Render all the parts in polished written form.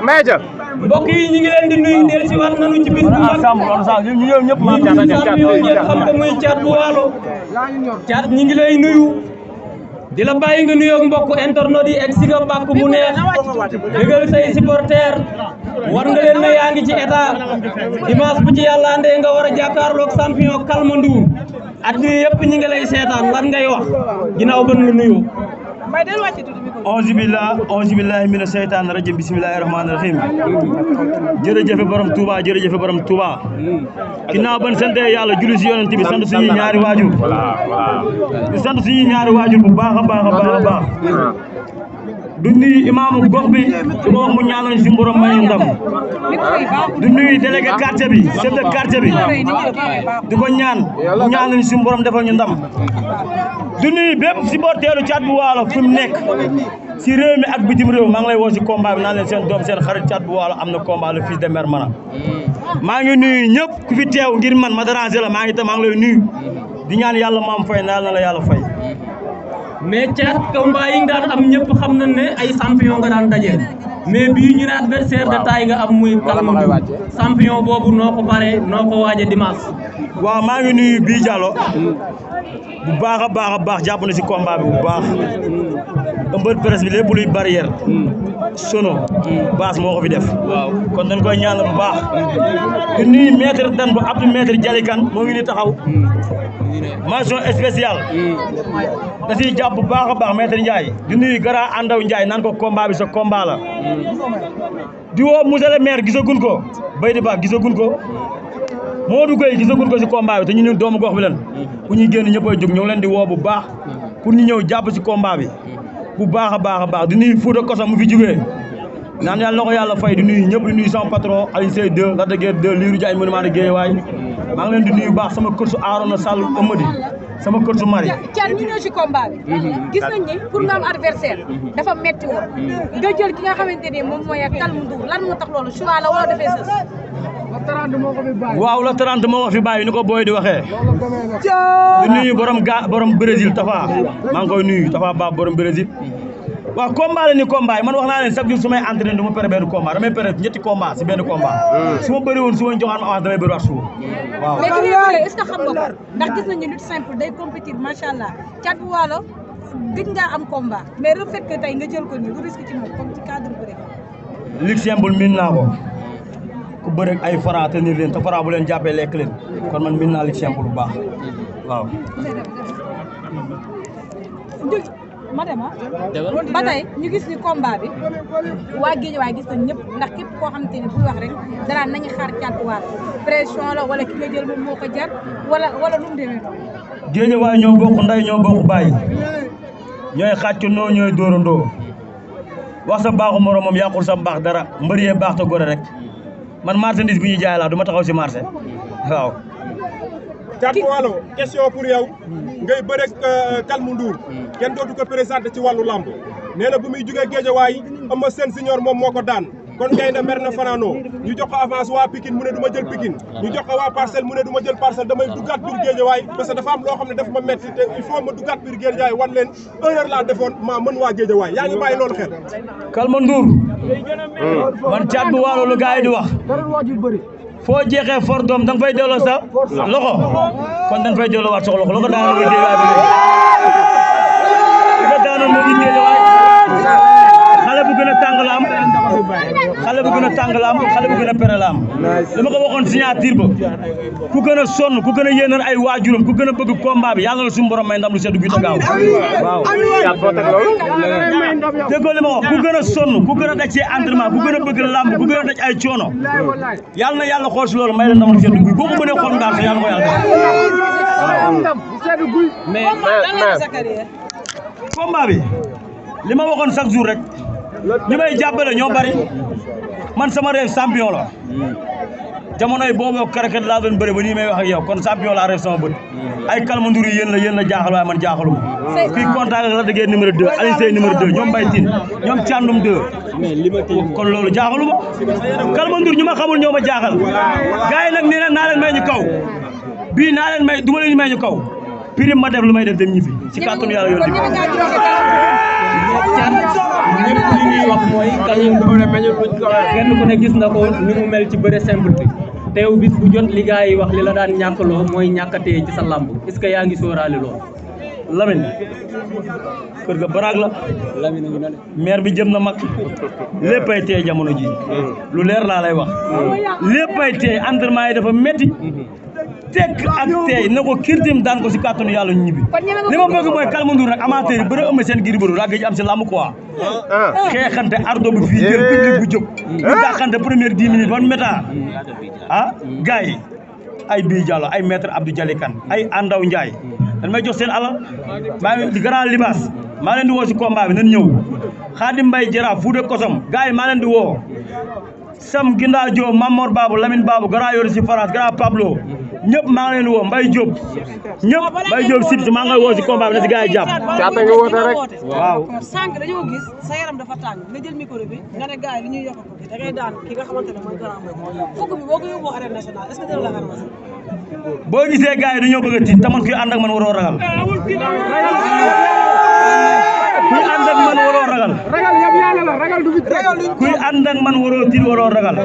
Meja mbokk yi ñu ngi leen di nuyu del si waat nañu ci bis bu mag ñu ñëpp ma xam nga muy Thiat bu Waalo Thiat ñi ngi lay nuyu di la bàyyi nga nuyoog mbokk internet yi egg si nga bàkk mu neex bégal say supporter war nga leen ne yaa ngi ci état dimanche bu ci yàlla andee nga war a jàkkaarloog champion Calme Ndour at mi yëpp ñi ngi lay seetaan lan ngay wax ginnaaw ban la nuyu auzu billahi mina seytaani rajim bismillahi rahmaani rahim jërëjëf borom Touba jërëjëf borom Touba ginnaaw ban sant yàlla julli si yonent bi sant suñuy ñaari waajur di sant suñuy ñaari waajur bu baax a baax a baax a baax du nuyu imaamu gox bi di ko wax mu ñaanal si borom may ndam du nuyu délégué quartier bi chef de quartier bi di ko ñaan mu ñaanal si borom defal ñu ndam du nuyu bépp supporteru Thiat bu Waalo fi mu nekk si réew mi ak bitim réew maa ngi lay woo si combat bi naan leen seen doom seen xarit Thiat bu Waalo am na combat le fils de Mère Mana maa ngi nuyu ñëpp ku fi teew ngir man ma déranger la maa ngi tam maa ngi lay nuyu di ñaan yàlla maam fay na la yàlla fay. mais Thiat combat yi nga daan am ñëpp xam nañ ne ay champion nga daan dajeel mais bii ñu ne adversaire de taille nga am muy Calme Ndour champion boobu noo ko bare noo ko waaje dimanche. waaw maa ngi nuyu bii Diallo bu baax a baax jàpp na si combat bi bu baax ëmbër presse bi lépp luy barrière sono baas moo ko fi def kon dañ koy ñaanal bu baax di nuyu maître dan bu Abdou maître Jalikan moo ngi ni taxaw mention spéciale da siy jàpp bu baax a baax maître Ndiaye di nuyu gara Andaw Ndiaye naan ko combat bi sa combat la di woo monsieur le maire gisagun ko bay di baax gisagun ko Modou Gueye gisagun ko si combat bi te ñu ñun doomu gox bi leen bu ñuy génn ñëpp ay jóg ñoo ngi leen di woo bu baax pour ñu ñëw jàpp si combat bi bu baax a baax di nuyu Fouta Kosa mu fi jógee naan yàlla na ko yàlla fay di nuyu ñëpp di nuyu sama patron Aliou Seye 2 Lac de Guiers 2 Lirou Diagne monument de Guédiawaye maa ngi leen di nuyu baax sama kër su Arona Sall Amady sama kër su Mari Thiat ñu ñëw ci combat bi gis nañ ni pour nga am adversaire dafa metti woon nga jël ki nga xamante ni moom mooy Calme Ndour lan moo tax loolu choix la wala defee sës waaw la 30 moo ko fi bàyyi ni ko booy di waxee di nuyu borom Brésil Tafa maa ngi koy nuyu Tafa baax borom Brésil waaw combat la ni combat yi man wax naa leen chaque jour su may entraîné du ma pere benn combat damay pere ñetti combat si benn combat su ma bëri woon su ma joxaan ma avance damay bëri wax suuf waaw mais ki ngay bëre est-ce que xam nga ko ndax gis nañu lutte simple day compétir macha allah Thiat bu Waalo gëj ngaa am combat mais le fait que tey nga jël ko nii du risque ci moom comme ci cadre bëre ligue simple min naa ko ku bëre ay Franc tenir leen te Franc bu leen jàppee lekk leen kon man min naa ligue simple bu baax waaw madama ba tey ñu gis ni combat bi waa Guédiawaye gis nañ ñëpp ndax képp koo xamante ni buy wax rek danaan nañu xaar Thiat bu Waalo pression la wala ki nga jël moom moo ko jar wala nu mu demee noonu Guédiawaye ñoo bokk nday ñoo bokk bàyyi ñooy xàccandoo ñooy dóorandoo wax sa baaxu moromam yàqul sa mbaax dara mbër yee baax te gore rek man marchandise bi ñu jaay laa du ma taxaw si marché waaw. Thiat bu Waalo question pour yow ngay bëre Calme Ndour kenn dootu ko présenté ci wàllu lamb nee na bu muy jugee Guédiawaye Eumeu Sène Senior moom moo ko daan kon gaynde mer na fanaanoo ñu jox ko avance waa Pikine mu ne du ma jël Pikine ñu jox ko waa Parcelles mu ne du ma jël Parcelles damay duggaat biir Guédiawaye parce que dafa am loo xam ne daf ma metti te il faut ma duggaat biir Guédiawaye wan leen erreur laa defoon maa mën waa Guédiawaye yaa ngi bàyyi loolu xel. Calme Ndour man Thiat bu Waalo lu gars yi di wax foo jeexee for doom da nga fay delloo sa loxo kon da nga fay delloo waat sox loxo loxo daanoon nga Guédiawaye ba léegi li nga daanoon moo ngi Guédiawaye xale bu gën a tàng la am xale bu gën a tàng la am xale bu gën a pere la am li ma ko waxoon signature ba ku gën a sonn ku gën a yéenal ay waajuram ku gën a bëgg combat bi yàlla na suñu borom may ndam lu seddu gi te gaaw waaw déggoo li ma wax ku gën a sonn ku gën a daj ci entraînement ku gën a bëgg lamb ku gën a daj ay coono yàlla na yàlla xool si loolu may la ndam lu seddu gi boo ko mënee xool daal sa yàlla ko yàlla mais combat bi li ma waxoon chaque jour rek ñi may jàppale ñoo bari man sama réew champion la jamonoy boobu karakat laa doon bëri ba nii may wax ak yow kon champion laa réew sama bët ay Calme Ndour yi yéen la jaaxal waaye man jaaxaluma fii contact la dëggee numéro 2 Aliou Seye numéro 2 ñoom Mbaye Tine ñoom Thiandoum 2 kon loolu jaaxaluma Calme Ndour ñu ma xamul ñoo ma jaaxal gars yi nag nii nag naa leen may ñu kaw bii naa leen may du ma leen may ñu kaw prime ma def lu may def dem ñibbi si kàttanu yàlla yoon ñëpp li ñuy wax mooy kenn ku ne gis na ko ni mu mel ci bëre simple bi te yow bis bu jot li gars yi wax li la daan ñàkkaloo mooy ñàkkatee ci sa lamb est-ce que yaa ngi sóoraale loolu. Lamine kër ga baraag la Lamine ngi na de maire bi jëm na mag léppay tey jamono ji lu leer laa lay wax léppay tey entraînement yi dafa métti tekk ak tey na ko kirtim daan ko si kàttanu yàlla ñu ñibbi li ma bëgg mooy Calme Ndour nag amateur yi bëri ëmb seen Gris Bordeaux daa gëj am si lamb quoi xeexante ardo bi fii jël public bu jóg ñu dàqante première 10 minutes ban méta gars yi ay Bii Diallo ay maître Abdou Jalikan ay Andaw Ndiaye dañ may jox seen alal maa ngi di grand libaas maa leen di woo si combat bi nañ ñëw Khadim Mbaye Jara Foude Kosom gars yi maa leen di woo Sam Ginda Diop Mamor Babou Lamine Babou grand yori si France grand Pablo ñëpp maa ngi leen di woo Mbaye Diop ñëpp Mbaye Diop si maa ngay woo si combat bi na si gars yi jàpp caata nga woote rek waaw sànq dañoo gis sa yaram dafa tàng nga jël micro bi nga ne gars yi li ñuy yokk ko da ngay daan ki nga xamante ne mooy grand fukk bi boo ko yóbboo arène nationale est-ce que dina la arrangé boo gisee gars yi dañoo bëgg a tiit te man kuy ànd ak man waroo ragal kuy ànd ak man waroo ragal kuy ànd ak man waroo tiit waroo ragal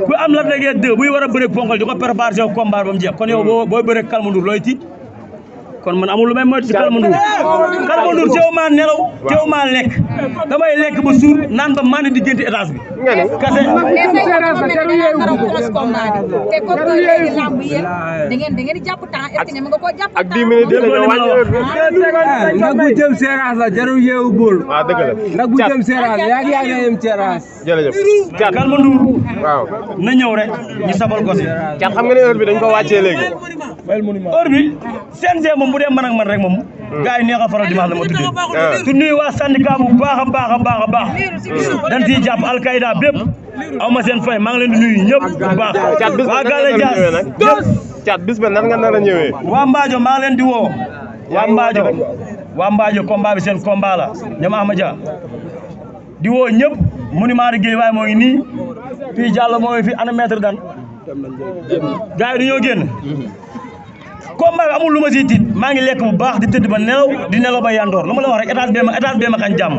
ku am la déggee deux buy war a bëre ponkal di ko préparé si combat ba mu jeex kon yow boo bëre Calme Ndour looy tiit kon man amul lu may moytu si Calme Ndour Calme Ndour teew maa nelaw teew maa lekk damay lekk ba suur naan ba mandi di génti étage bi kase te comme que léegi lamb yéen da ngeen di jàpp temps est-ce que ñeme nga koo jàpp ak 10 minutes dañoo wàññi heure bi nag bu jëm Seras la jarul yeewu bool. waaw dëgg la nag bu jëm Seras yaa ngi yem Seras. jërëjëf Calme Ndour waaw na ñëw rek ñu sabal ko si cat xam nga ne heure bi dañ ko wàccee léegi heure bi CNG moom bu dee man ak man rek moom gars yi neex a faral dimanche la ma tuddee tu nuyu waa syndicat bu baax a baax a baax a baax dañ ciy jàpp alkayda bépp aw ma seen fay maa ngi leen di nuyu ñëpp bu baax waa Gale Dias ñëpp cat bis ba nan nga nar a ñëwee waa Mbaajo maa ngi leen di woo waa Mbaajo combat bi seen combat la ñoom Amadia di woo ñëpp monument de Guédiawaye moo ngi nii fii Diallo moo ngi fi ana maître dan gars yi dañoo génn combat bi amul lu ma siy tiit maa ngi lekk bu baax di tëdd ba nelaw di nelaw ba yandoor lu ma la wax rek étage bee ma xañ jàmm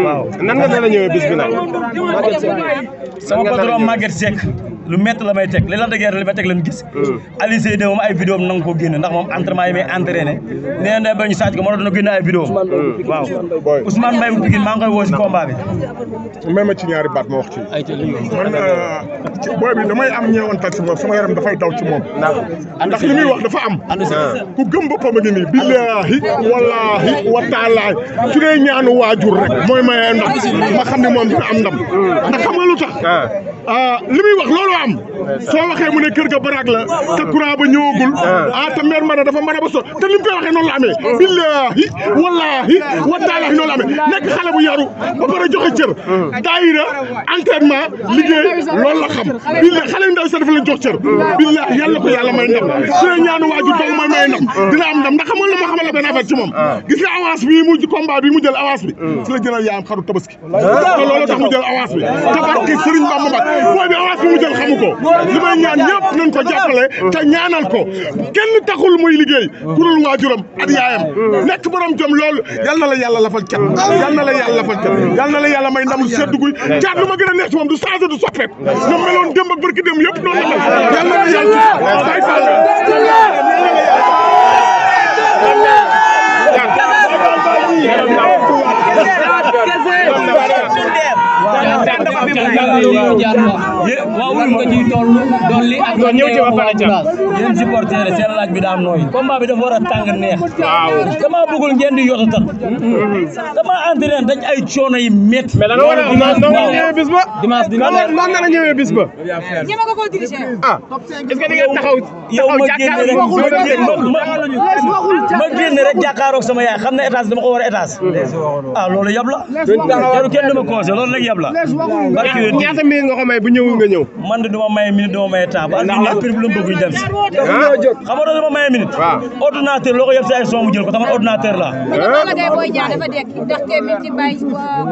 waaw nan nga nar a ñëwee bis bi nag sama patron Maguette Seck lu métti la may teg li la dëgër li may teg leen gis Aliou Seyde moom ay vidéo am nangu ko génne ndax moom entraînement yi may entraîné nee na ba ñu sàcc ko moo doon génne ay vidéo waaw Ousmane Mbaye bu Pikine maa ngi koy woo si combat bi même ci ñaari baat ma wax ci man booy bi damay am ñeewantal ci moom sama yaram dafay daw ci moom ndax li muy wax dafa am ku gëm boppam a ngi nii billaahi wallaahi wa taalaahi su dee ñaanu waajur rek mooy maye ndam ma xam ne moom dina am ndam ndax xam nga lu tax li muy wax loolu am soo waxee mu ne kër ga baraag la te courant ba ñëwagul te mer mara dafa mara ba so te li mu koy waxee noonu la amee billaahi wallaahi wa taalaahi noonu la amee nekk xale bu yaru ba pare joxe cër daayira entraînement liggéey loolu la xam billaahi xale yu ndaw sax dafa leen jox cër billaahi yàlla ko yàlla may ndam su dee ñaanu waajur dong mooy may ndam dina am ndam ndax xam nga lu ma xamal la benn affaire ci moom gis nga avance bi mu combat bi mu jël avance bi si la jëlal yaayam xaru tabaski te loolu tax mu jël avance bi te barke Serigne Bamba Mbacké booy bi avance bi mu jël xamu ko li may ñaan ñëpp nañ ko jàppale te ñaanal ko kenn taxul muy liggéey ku dul waajuram ak yaayam nekk borom jom loolu yal na la yàlla lafal cat yal na la yàlla lafal cat yal na la yàlla may ndam lu seddu guy caat lu ma gën a neex ci moom du changé du soppeeku na meloon démb ak barki démb yëpp noonu la mel yal na la waaw wuñ ko ciy toll dolli ak ñëw ci ba pare ca yéen supporter seen laaj bi daa am nooy combat bi dafa war a tàng neex waaw dama bëggul ngeen di yoto tan dama entraîné dañ ay coono yi métti mais da nga war a ñëwee bis ba dimanche dina noonu nga ñëwee bis ba ñeme nga koo dirigé est-ce que di ngeen taxaw yow ma génn rek jàkkaaroog sama yaay xam ne étage dama ko war a étage loolu yab la yow kenn dama conseil loolu rek yab la ñaata minute nga ko may bu ñëw minute nga ñëw. man de duma maye minute duma maye temps ba ñu prix lu bëgg ñu dem si xam nga dama maye minute ordinateur loo ko yëpp si ay son mu jël ko taman ordinateur la Balla Gaye Boy Niang dafa dekk ndax ke mi ci bàyyi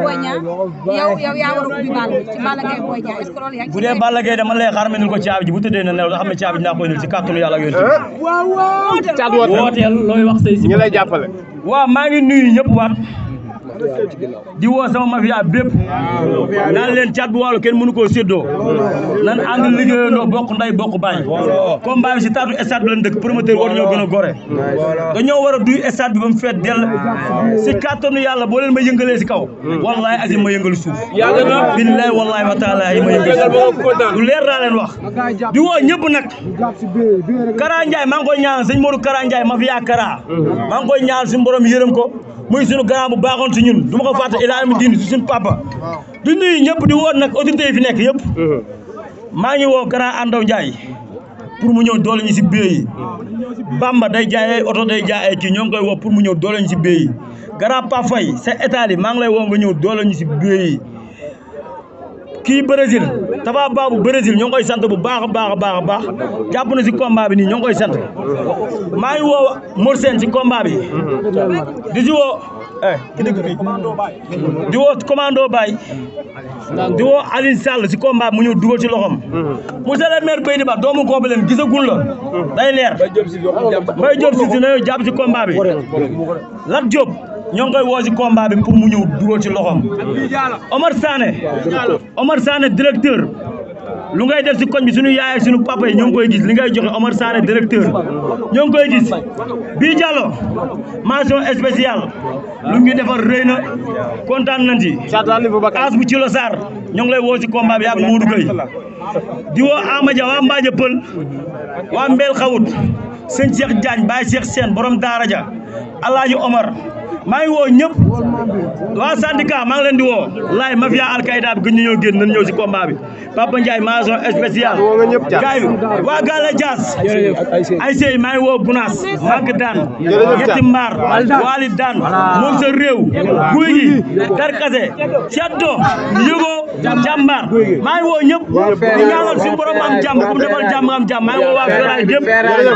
Boy Niang yow yaa war a ubbi bal ci Balla Gaye Boy Niang est-ce que loolu yaa ngi bu dee Balla Gaye dama lay xaar ma indil ko caabi ji bu tëddee na nelaw da xam ne caabi ji naa ko indil si kàttanu yàlla ak yonent caat woote wooteel looy wax say si ñi lay jàppale. waaw maa ngi nuyu ñëpp waat di woo sama mafia bépp naan leen Caat bu Waalo kenn mënu koo séddoo nan ànd liggéeyandoo bokk nday bokk baay combat bi si taatu stade bi lañ dëkk promoteur war ñoo gën a gore dañoo war a duy stade bi ba mu feet dell si kàttanu yàlla boo leen ma yëngalee si kaw wallahi azim ma yëngalu suuf billahi wallahi wa taala yi ma yëngal suuf lu leer laa leen wax di woo ñëpp nag Kara Ndiaye maa ngi koy ñaan sëñ Modou Kara Ndiaye mafia Kara maa ngi koy ñaan suñu borom yërëm ko muy suñu grand bu baaxoon si ñun du ma ko fàtte ilaa mi diin si suñu papa du nuyu ñëpp di woo nag autorité yi fi nekk yëpp maa ngi woo grand Andaw Ndiaye pour mu ñëw doole ñu si bee yi Bamba day jaay ay oto day jaay ay kii ñoo ngi koy woo pour mu ñëw doole ñu si bee yi grand Pa Faye sa état yi maa ngi lay woo nga ñëw doole ñu si bee yi kii Brésil Tafa Babou Brésil ñoo ngi koy sant bu baax a baax a baax a baax jàpp na si combat bi nii ñoo ngi koy sant maa ngi woo Mor Sène si combat bi di si woo ki dëkk fii di woo commando Baye di woo Aline Sall si combat bi mu ñëw dugal ci loxom monsieur le maire Baydi Ba doomu koobu leen gisagul la day leer Mbaye Diop si na yow jàpp si combat bi Lat Diop ñoo ngi koy woo si combat bi pour mu ñëw dugal ci loxom Omar Sané directeur lu ngay def si koñ bi suñu yaay ak suñu papa yi ñoo ngi koy gis li ngay joxe Omar Sané directeur ñoo ngi koy gis bii Diallo mention spéciale lu ngi defar rëy na kontaan nañ ci as bu ci lo Sarr ñoo ngi lay woo si combat bi ak Modou Gueye di woo Amadia waa Mbadja Pël waa Mbel Xawut sëñ Cheikh Diagne Baye Cheikh Sène borom daara ja Alaaji Omar maa ngi woo ñëpp waa syndicat maa ngi leen di woo laay mafia alkaïda bi gën ñu ñëw génn nañ ñëw si combat bi Papa Ndiaye mention spéciale gaay waa Gala Dias ay sey maa ngi woo Gunaas Mag daan ñetti mbaar Wali daan moom sa réew guy gi Darkase Ceddo Yëgo jàmbaar maa ngi woo ñëpp di ñaanal suñu borom am jàmm comme defal jàmm am jàmm maa ngi woo waa Feeraay gépp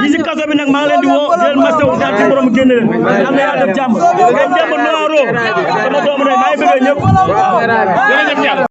ñi si kaso bi nag maa ngi leen di woo di leen masaw daal suñu borom génne leen am na yàlla def jàmm ngay dem noiro sama doomu ne maa ngi bëgg ñëpp